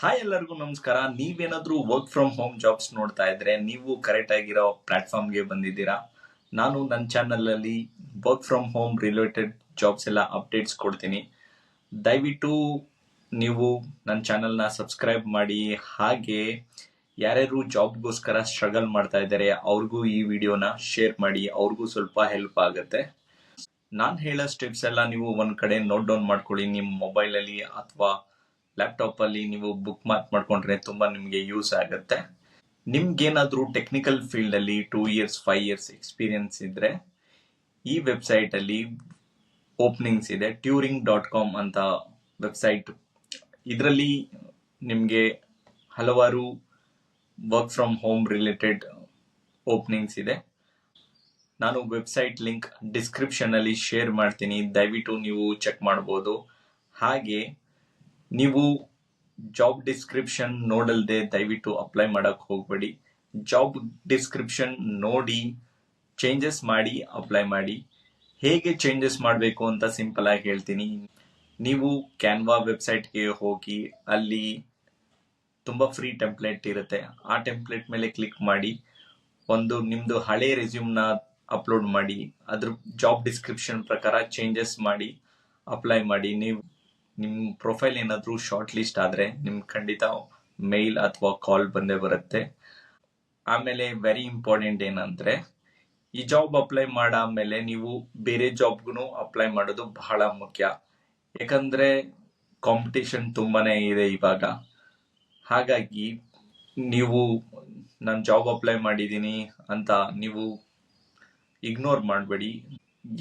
Hi ಎಲ್ಲರಿಗೂ ನಮಸ್ಕಾರ. ನೀವೇನಾದ್ರೂ ವರ್ಕ್ ಫ್ರಮ್ ಹೋಮ್ ಜಾಬ್ಸ್ ನೋಡ್ತಾ ಇದ್ರೆ ನೀವು ಕರೆಕ್ಟ್ ಆಗಿರೋ ಪ್ಲಾಟ್ಫಾರ್ಮ್ಗೆ ಬಂದಿದ್ದೀರಾ. ನಾನು ನನ್ನ ಚಾನಲ್ ಅಲ್ಲಿ work from home related jobs ಎಲ್ಲ ಅಪ್ಡೇಟ್ಸ್ ಕೊಡ್ತೀನಿ. ದಯವಿಟ್ಟು ನೀವು ನನ್ನ ಚಾನಲ್ನ ಸಬ್ಸ್ಕ್ರೈಬ್ ಮಾಡಿ. ಹಾಗೆ ಯಾರ್ಯಾರು ಜಾಬ್ಗೋಸ್ಕರ ಸ್ಟ್ರಗಲ್ ಮಾಡ್ತಾ ಇದ್ದಾರೆ ಅವ್ರಿಗೂ ಈ ವಿಡಿಯೋನ ಶೇರ್ ಮಾಡಿ, ಅವ್ರಿಗೂ ಸ್ವಲ್ಪ ಹೆಲ್ಪ್ ಆಗುತ್ತೆ. ನಾನು ಹೇಳೋ ಸ್ಟೆಪ್ಸ್ ಎಲ್ಲ ನೀವು ಒಂದ್ ಕಡೆ ನೋಟ್ ಡೌನ್ ಮಾಡ್ಕೊಳ್ಳಿ. ನಿಮ್ಮ ಮೊಬೈಲ್ ಅಲ್ಲಿ ಅಥವಾ ಲ್ಯಾಪ್ಟಾಪ್ ಅಲ್ಲಿ ನೀವು ಬುಕ್ ಮಾರ್ಕ್ ಮಾಡ್ಕೊಂಡ್ರೆ ತುಂಬಾ ನಿಮ್ಗೆ ಯೂಸ್ ಆಗುತ್ತೆ. ನಿಮ್ಗೇನಾದ್ರೂ ಟೆಕ್ನಿಕಲ್ ಫೀಲ್ಡ್ ಅಲ್ಲಿ 2 years 5 years ಎಕ್ಸ್ಪೀರಿಯನ್ಸ್ ಇದ್ರೆ ಈ ವೆಬ್ಸೈಟ್ ಅಲ್ಲಿ ಓಪನಿಂಗ್ಸ್ ಇದೆ. turing.com ಅಂತ ವೆಬ್ಸೈಟ್. ಇದರಲ್ಲಿ ನಿಮ್ಗೆ ಹಲವಾರು work from home related openings ಇದೆ. ನಾನು ವೆಬ್ಸೈಟ್ ಲಿಂಕ್ ಡಿಸ್ಕ್ರಿಪ್ಷನ್ ಅಲ್ಲಿ ಶೇರ್ ಮಾಡ್ತೀನಿ, ದಯವಿಟ್ಟು ನೀವು ಚೆಕ್ ಮಾಡಬಹುದು. ಹಾಗೆ ನೀವು ಜಾಬ್ ಡಿಸ್ಕ್ರಿಪ್ಷನ್ ನೋಡಲ್ದೆ ದಯವಿಟ್ಟು ಅಪ್ಲೈ ಮಾಡಕ್ ಹೋಗ್ಬೇಡಿ. ಜಾಬ್ ಡಿಸ್ಕ್ರಿಪ್ಷನ್ ನೋಡಿ ಚೇಂಜಸ್ ಮಾಡಿ ಅಪ್ಲೈ ಮಾಡಿ. ಹೇಗೆ ಚೇಂಜಸ್ ಮಾಡಬೇಕು ಅಂತ ಸಿಂಪಲ್ ಆಗಿ ಹೇಳ್ತೀನಿ. ನೀವು ಕ್ಯಾನ್ವಾ ವೆಬ್ಸೈಟ್ಗೆ ಹೋಗಿ ಅಲ್ಲಿ ತುಂಬಾ ಫ್ರೀ ಟೆಂಪ್ಲೇಟ್ ಇರುತ್ತೆ. ಆ ಟೆಂಪ್ಲೇಟ್ ಮೇಲೆ ಕ್ಲಿಕ್ ಮಾಡಿ ಒಂದು ನಿಮ್ದು ಹಳೆ ರೆಸ್ಯೂಮ್ನ ಅಪ್ಲೋಡ್ ಮಾಡಿ, ಅದ್ರ ಜಾಬ್ ಡಿಸ್ಕ್ರಿಪ್ಷನ್ ಪ್ರಕಾರ ಚೇಂಜಸ್ ಮಾಡಿ ಅಪ್ಲೈ ಮಾಡಿ. ನೀವು ನಿಮ್ಮ ಪ್ರೊಫೈಲ್ ಏನಾದರೂ ಶಾರ್ಟ್ ಲಿಸ್ಟ್ ಆದ್ರೆ ನಿಮ್ಗೆ ಖಂಡಿತ ಮೇಲ್ ಅಥವಾ ಕಾಲ್ ಬಂದೇ ಬರುತ್ತೆ. ಆಮೇಲೆ ವೆರಿ ಇಂಪಾರ್ಟೆಂಟ್ ಏನಂದ್ರೆ, ಈ ಜಾಬ್ ಅಪ್ಲೈ ಮಾಡಾದ್ಮೇಲೆ ನೀವು ಬೇರೆ ಜಾಬ್ಗೂ ಅಪ್ಲೈ ಮಾಡೋದು ಬಹಳ ಮುಖ್ಯ. ಯಾಕಂದ್ರೆ ಕಾಂಪಿಟೇಷನ್ ತುಂಬಾನೇ ಇದೆ ಇವಾಗ. ಹಾಗಾಗಿ ನೀವು ನಾನು ಜಾಬ್ ಅಪ್ಲೈ ಮಾಡಿದ್ದೀನಿ ಅಂತ ನೀವು ಇಗ್ನೋರ್ ಮಾಡಬೇಡಿ.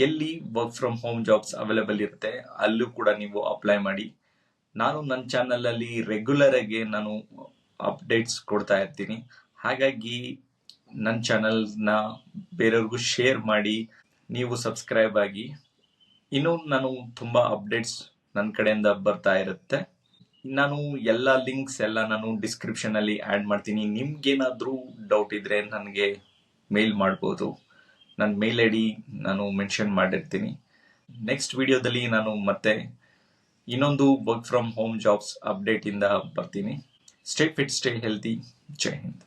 ಎಲ್ಲಿ work from home jobs available ಇರುತ್ತೆ ಅಲ್ಲೂ ಕೂಡ ನೀವು ಅಪ್ಲೈ ಮಾಡಿ. ನಾನು ನನ್ನ ಚಾನಲ್ ಅಲ್ಲಿ ರೆಗ್ಯುಲರ್ ಆಗಿ ನಾನು ಅಪ್ಡೇಟ್ಸ್ ಕೊಡ್ತಾ ಇರ್ತೀನಿ. ಹಾಗಾಗಿ ನನ್ನ ಚಾನಲ್ನ ಬೇರೆಯವ್ರಿಗೂ ಶೇರ್ ಮಾಡಿ, ನೀವು ಸಬ್ಸ್ಕ್ರೈಬ್ ಆಗಿ. ಇನ್ನು ನಾನು ತುಂಬಾ ಅಪ್ಡೇಟ್ಸ್ ನನ್ನ ಕಡೆಯಿಂದ ಬರ್ತಾ ಇರುತ್ತೆ. ನಾನು ಎಲ್ಲ ಲಿಂಕ್ಸ್ ಎಲ್ಲ ನಾನು ಡಿಸ್ಕ್ರಿಪ್ಷನ್ ಅಲ್ಲಿ ಆಡ್ ಮಾಡ್ತೀನಿ. ನಿಮ್ಗೇನಾದ್ರೂ ಡೌಟ್ ಇದ್ರೆ ನನಗೆ ಮೇಲ್ ಮಾಡ್ಬೋದು. ನನ್ನ ಮೇಲ್ ಐ ಡಿ ನಾನು ಮೆನ್ಷನ್ ಮಾಡಿರ್ತೀನಿ. ನೆಕ್ಸ್ಟ್ ವಿಡಿಯೋದಲ್ಲಿ ನಾನು ಮತ್ತೆ ಇನ್ನೊಂದು work from home jobs update ಇಂದ ಬರ್ತೀನಿ. Stay fit, stay healthy. Jai Hind.